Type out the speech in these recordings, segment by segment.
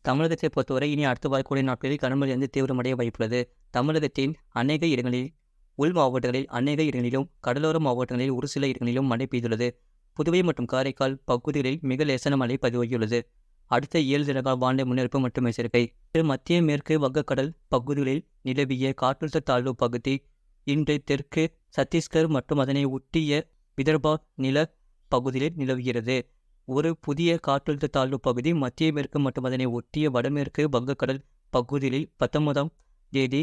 தமிழகத்தை பொறுத்தவரை இனி அடுத்து வரக்கூடிய நாட்களில் கனமழை தீவிரமடைய வாய்ப்புள்ளது. தமிழகத்தின் அநேக இடங்களில், உள் மாவட்டங்களில் அநேக இடங்களிலும், கடலோர மாவட்டங்களில் ஒரு சில இடங்களிலும் மழை பெய்துள்ளது. புதுவை மற்றும் காரைக்கால் பகுதிகளில் மிக லேசான மழை பதிவாகியுள்ளது. அடுத்த 7 தினகால வானிலை முன்னறிவிப்பு மற்றும் எச்சரிக்கை. மத்திய மேற்கு வங்கக்கடல் பகுதிகளில் நிலவிய காற்றழுத்த தாழ்வு பகுதி இன்று தெற்கு சத்தீஸ்கர் மற்றும் அதனை ஒட்டிய விதர்பா நில பகுதியில் நிலவுகிறது. ஒரு புதிய காற்றழுத்த தாழ்வு பகுதி மத்திய மேற்கு மற்றும் அதனை ஒட்டிய வடமேற்கு வங்கக்கடல் பகுதியில் 19ஆம் தேதி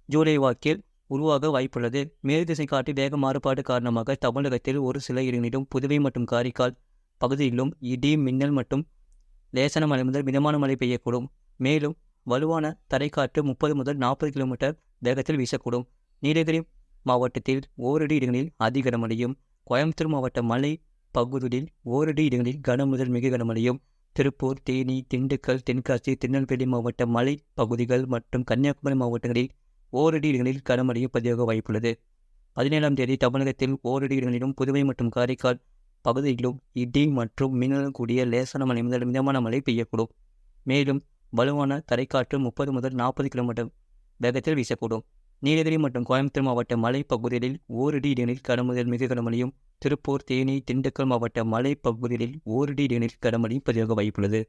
ஜூலை வாக்கில் உருவாக வாய்ப்புள்ளது. மேற்திசை காற்று வேக மாறுபாடு காரணமாக தமிழகத்தில் ஒரு சில இடங்களிலும், புதுவை மற்றும் காரைக்கால் பகுதியிலும் இடி, மின்னல் மற்றும் லேசான மழை முதல் மிதமான மழை பெய்யக்கூடும். மேலும் வலுவான தரைக்காற்று 30 முதல் 40 கிலோமீட்டர் வேகத்தில் வீசக்கூடும். நீலகிரி மாவட்டத்தில் ஓரிரு இடங்களில் அதி கனமழையும், கோயம்புத்தூர் மாவட்ட மலை பகுதியில் ஓரிரு இடங்களில் கன முதல் மிக கனமழையும், திருப்பூர், தேனி, திண்டுக்கல், தென்காசி, திருநெல்வேலி மாவட்ட மலை பகுதிகள் மற்றும் கன்னியாகுமரி மாவட்டங்களில் ஓரிரு இடங்களில் கனமழையும் பதிவாக வாய்ப்புள்ளது. 17ஆம் தேதி தமிழகத்தில் ஓரிரு இடங்களிலும், புதுவை மற்றும் காரைக்கால் பகுதிகளிலும் இடி மற்றும் மின்னலுடன் கூடிய லேசான மழை முதல் மிதமான மழை பெய்யக்கூடும். மேலும் வலுவான தரைக்காற்று 30 முதல் 40 கிலோமீட்டர் வேகத்தில் வீசக்கூடும். நீலகிரி மற்றும் கோயம்புத்தூர் மாவட்ட மலை பகுதிகளில் ஓரிரு இடங்களில் கனமுதல் மிக கனமழையும், திருப்பூர், தேனி, திண்டுக்கல் மாவட்ட மலை பகுதிகளில் ஓரிரு இடங்களில் கனமழையும் பதிவாக வாய்ப்புள்ளது.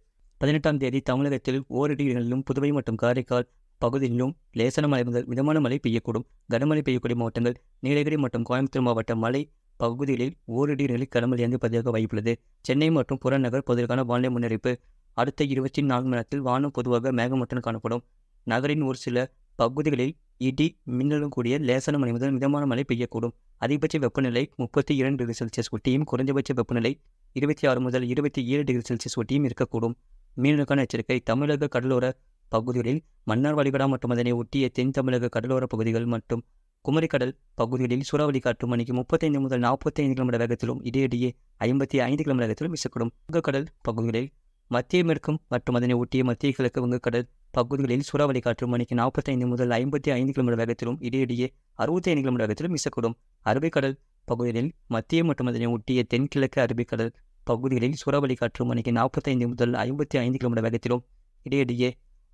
18ஆம் தேதி தமிழகத்தில் ஓரிரு இடங்களிலும், புதுவை மற்றும் காரைக்கால் பகுதிகளிலும் லேசான மழை முதல் மிதமான மழை பெய்யக்கூடும். கனமழை பெய்யக்கூடிய மாவட்டங்கள் நீலகிரி மற்றும் கோயம்புத்தூர் மாவட்ட மலை பகுதிகளில் ஓரிரு இடங்களில் கனமழை பதிவாக வாய்ப்புள்ளது. சென்னை மற்றும் புறநகர் பகுதிகளுக்கான வானிலை முன்னறிவிப்பு. அடுத்த 24 மணி நேரத்தில் வானம் பொதுவாக மேகமூட்டத்துடன் காணப்படும். நகரின் ஒரு சில பகுதிகளில் இடி, மின்னலுடன் கூடிய லேசான மழை முதல் மிதமான மழை பெய்யக்கூடும். அதிகபட்ச வெப்பநிலை 32 டிகிரி செல்சியஸ் ஒட்டியும், குறைந்தபட்ச வெப்பநிலை 26 முதல் 27 டிகிரி செல்சியஸ் ஒட்டியும் இருக்கக்கூடும். மீனவர்களுக்கான எச்சரிக்கை. தமிழக கடலோர பகுதிகளில், மன்னார் வளைகுடா மற்றும் அதனை ஒட்டிய தென் தமிழக கடலோர பகுதிகள் மற்றும் குமரிக்கடல் பகுதிகளில் சூறாவளி காற்று மணிக்கு 35 முதல் 45 கிலோமீட்டர் வேகத்திலும், இடையிடையே 55 கிலோமீட்டர் வேகத்திலும் வீசக்கூடும். வங்கக்கடல் பகுதிகளில், மத்திய மேற்கும் மற்றும் அதனை ஒட்டிய மத்திய கிழக்கு வங்கக்கடல் பகுதிகளில் சூறாவளி காற்று மணிக்கு 45 முதல் 55 கிலோமீட்டர் வேகத்திலும், இடையிடையே 65 கிலோமீட்டர் வேகத்திலும் வீசக்கூடும். அரபிக்கடல் பகுதிகளில், மத்திய மற்றும் அதனை ஒட்டிய தென்கிழக்கு அரபிக்கடல் பகுதிகளில் சூறாவளி காற்று மணிக்கு 45 முதல் 55 கிலோமீட்டர் வேகத்திலும், இடையிடையே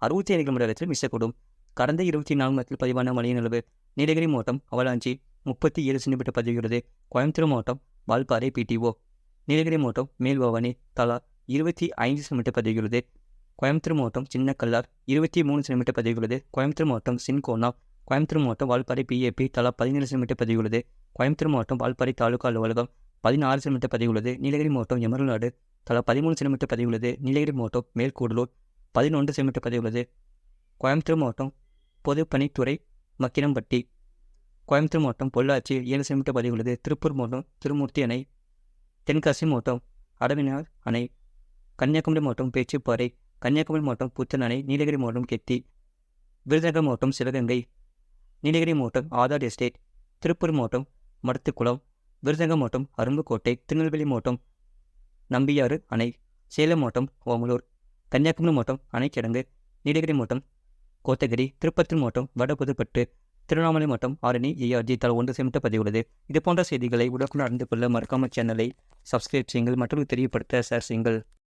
65 கிலோமீட்டர் வேகத்திலும் வீசக்கூடும். கடந்த 24 மணி நேரத்தில் பதிவான மழையின் அளவு. நீலகிரி மாவட்டம் அவலாஞ்சி 37 சென்டிமீட்டர் பதிவுகிறது. கோயம்புத்தூர் மாவட்டம் வால்பாறை PTO. நீலகிரி மாவட்டம் மேல்பவானி தலா 25 சென்டிமீட்டர் பதிவுகிறது. கோயம்புத்தூர் மாவட்டம் சின்னக்கல்லார் 23 சென்டிமீட்டர் பதிவுகிறது. கோயம்புத்தூர் மாவட்டம் சின்கோனா, கோயம்புத்தூர் மாவட்டம் வால்பாறை PAP தலா 17 சென்டிமீட்டர் பதிவுகிறது. கோயம்புத்தூர் மாவட்டம் வால்பாறை தாலுகா அலுவலகம் 16 சென்டிமீட்டர் பதிவுள்ளது. நீலகிரி மாவட்டம் எமர்நாடு தலா 13 சென்டிமீட்டர் பதிவுள்ளது. நீலகிரி மாவட்டம் மேல்கூடலூர் 11 சென்டிமீட்டர் பதிவுள்ளது. கோயம்புத்தூர் மாவட்டம் பொதுப்பணித்துறை மக்கினம்பட்டி, கோயம்புத்தூர் மாவட்டம் பொள்ளாச்சி 7 சென்டிமீட்டர் பதிவுள்ளது. திருப்பூர் மாவட்டம் திருமூர்த்தி அணை, தென்காசி மாவட்டம் அடவினார் அணை, கன்னியாகுமரி மாவட்டம் பேச்சிப்பாறை, கன்னியாகுமரி மாவட்டம் புத்தன் அணை, நீலகிரி மாவட்டம் கெத்தி, விருதுநகர் மாவட்டம் சிவகங்கை, நீலகிரி மாவட்டம் ஆதார் எஸ்டேட், திருப்பூர் மாவட்டம் மடத்துக்குளம், விருதுநகர் மாவட்டம் அரும்புக்கோட்டை, திருநெல்வேலி மாவட்டம் நம்பியாறு அணை, சேலம் மாவட்டம் ஓமலூர், கன்னியாகுமரி மாவட்டம் அணைக்கிடங்கு, நீலகிரி மாவட்டம் கோத்தகிரி, திருப்பத்தூர் மாவட்டம் வடபுதுப்பட்டு, திருவண்ணாமலை மாவட்டம் ஆரணி ERG தலா 1 சென்டிமீட்டர் பதிவுள்ளது. இது போன்ற செய்திகளை உடனுக்குடன் அறிந்து கொள்ள மறக்காம சேனலை சப்ஸ்கிரைப் செய்யுங்கள். மற்றவர்களுக்கு தெரியப்படுத்த ஷேர் செய்யுங்கள்.